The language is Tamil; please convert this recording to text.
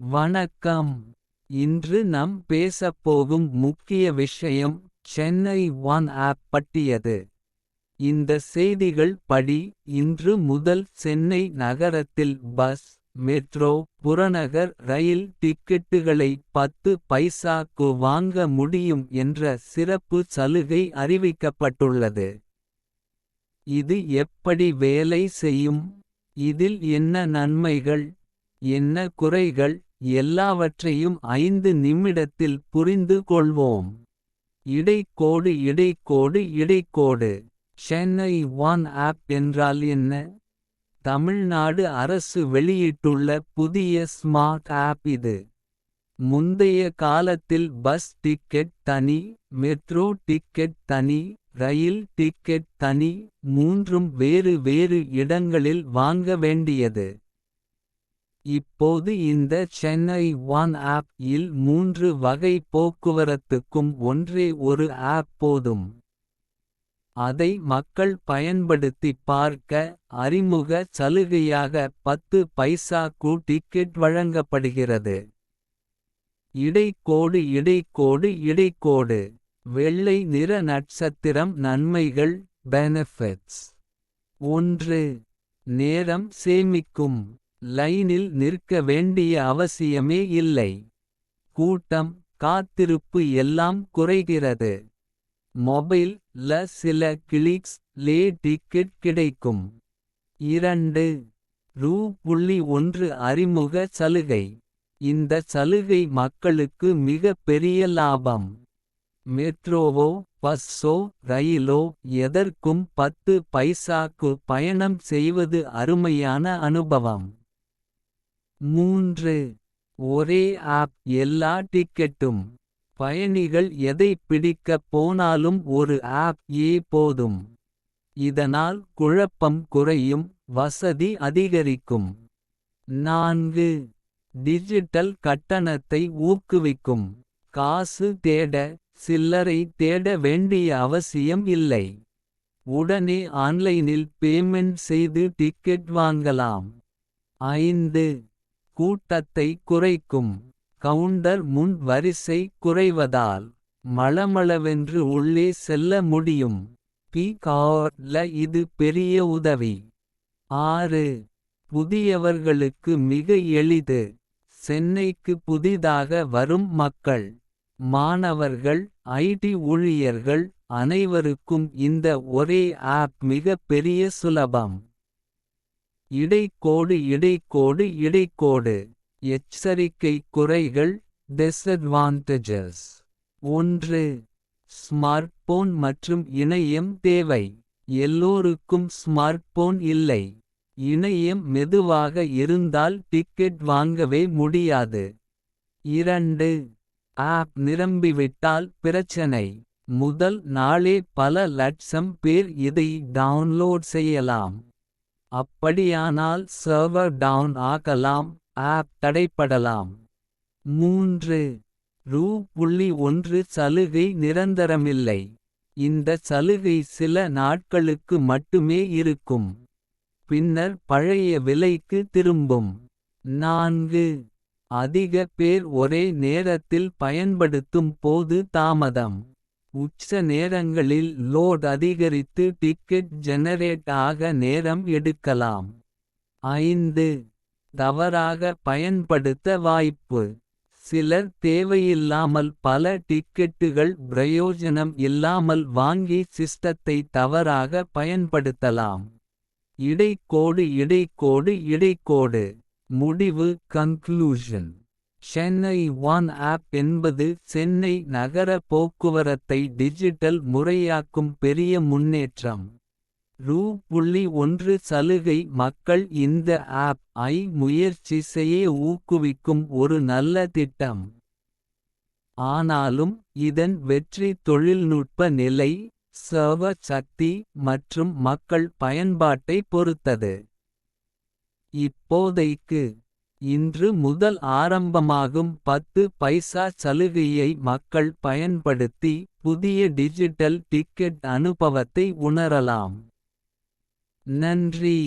வணக்கம். இன்று நாம் பேசப்போகும் முக்கிய விஷயம் சென்னை ஒன் ஆப் பற்றியது. இந்த செய்திகள் படி இன்று முதல் சென்னை நகரத்தில் பஸ், மெட்ரோ, புறநகர் ரயில் டிக்கெட்டுகளை 10 பைசாக்கு வாங்க முடியும் என்ற சிறப்பு சலுகை அறிவிக்கப்பட்டுள்ளது. இது எப்படி வேலை செய்யும்? இதில் என்ன நன்மைகள், என்ன குறைகள் எல்லாவற்றையும் 5 நிமிடத்தில் புரிந்து கொள்வோம். இடைக்கோடு இடைக்கோடு இடைக்கோடு. சென்னை ஒன் ஆப் என்றால் என்ன? தமிழ்நாடு அரசு வெளியிட்டுள்ள புதிய ஸ்மார்ட் ஆப் இது. முந்தைய காலத்தில் பஸ் டிக்கெட் தனி, மெட்ரோ டிக்கெட் தனி, ரயில் டிக்கெட் தனி, மூன்றும் வேறு வேறு இடங்களில் வாங்க வேண்டியது. இப்போது இந்த சென்னை ஒன் ஆப் இல் 3 வகை போக்குவரத்துக்கும் ஒன்றே ஒரு ஆப் போதும். அதை மக்கள் பயன்படுத்தி பார்க்க அறிமுக சலுகையாக 10 பைசாக்கு டிக்கெட் வழங்கப்படுகிறது. இடைக்கோடு இடைக்கோடு இடைக்கோடு. வெள்ளை நிற நட்சத்திரம். நன்மைகள் பெனிஃபிட்ஸ். 1. நேரம் சேமிக்கும். லைனில் நிற்க வேண்டிய அவசியமே இல்லை. கூட்டம், காத்திருப்பு எல்லாம் குறைகிறது. மொபைல் ல சில கிளிக்ஸ் லே டிக்கெட் கிடைக்கும். 2. ரூ.1 அறிமுக சலுகை. இந்த சலுகை மக்களுக்கு மிக பெரிய லாபம். மெட்ரோவோ பஸ்ஸோ ரயிலோ எதற்கும் 10 பைசாக்கு பயணம் செய்வது அருமையான அனுபவம். 3. ஒரே ஆப் எல்லா டிக்கெட்டும். பயணிகள் எதை பிடிக்கப் போனாலும் ஒரு ஆப் போதும். இதனால் குழப்பம் குறையும், வசதி அதிகரிக்கும். 4. டிஜிட்டல் கட்டணத்தை ஊக்குவிக்கும். காசு தேட, சில்லறை தேட வேண்டிய அவசியம் இல்லை. உடனே ஆன்லைனில் பேமெண்ட் செய்து டிக்கெட் வாங்கலாம். 5. கூட்டத்தை குறைக்கும். கவுண்டர் முன் வரிசை குறைவதால் மளமளவென்று உள்ளே செல்ல முடியும். ல இது பெரிய உதவி. 6. புதியவர்களுக்கு மிக எளிது. சென்னைக்கு புதிதாக வரும் மக்கள், மாணவர்கள், ஐடி ஊழியர்கள் அனைவருக்கும் இந்த ஒரே ஆப் மிக பெரிய சுலபம். இடைக்கோடு இடைக்கோடு இடைக்கோடு. எச்சரிக்கை குறைகள் டிஸ்அட்வான்டேஜஸ். 1. ஸ்மார்ட் போன் மற்றும் இணையம் தேவை. எல்லோருக்கும் ஸ்மார்ட் போன் இல்லை. இணையம் மெதுவாக இருந்தால் டிக்கெட் வாங்கவே முடியாது. 2. ஆப் நிரம்பிவிட்டால் பிரச்சனை. முதல் நாளே பல லட்சம் பேர் இதை டவுன்லோட் செய்யலாம். அப்படியானால் சர்வர் டவுன் ஆகலாம், ஆப் தடைப்படலாம். 3. ரூ.1 சலுகை நிரந்தரமில்லை. இந்த சலுகை சில நாட்களுக்கு மட்டுமே இருக்கும். பின்னர் பழைய விலைக்கு திரும்பும். 4. அதிக பேர் ஒரே நேரத்தில் பயன்படுத்தும் போது தாமதம். உச்ச நேரங்களில் லோட் அதிகரித்து டிக்கெட் ஜெனரேட் ஆக நேரம் எடுக்கலாம். 5. தவறாக பயன்படுத்த வாய்ப்பு. சிலர் தேவையில்லாமல் பல டிக்கெட்டுகள் பிரயோஜனம் இல்லாமல் வாங்கி சிஸ்டத்தை தவறாக பயன்படுத்தலாம். இடைக்கோடு இடைக்கோடு இடைக்கோடு. முடிவு கன்க்ளூஷன். சென்னை ஒன் ஆப் என்பது சென்னை நகர போக்குவரத்தை டிஜிட்டல் முறையாக்கும் பெரிய முன்னேற்றம். ரூ.1 சலுகை மக்கள் இந்த ஆப் ஐ முயற்சி செய்ய ஊக்குவிக்கும் ஒரு நல்ல திட்டம். ஆனாலும் இதன் வெற்றி தொழில்நுட்ப நிலை, சர்வர் சக்தி மற்றும் மக்கள் பயன்பாட்டை பொறுத்தது. இப்போதைக்கு இன்று முதல் ஆரம்பமாகும் 10 பைசா சலுகையை மக்கள் பயன்படுத்தி புதிய டிஜிட்டல் டிக்கெட் அனுபவத்தை உணரலாம். நன்றி.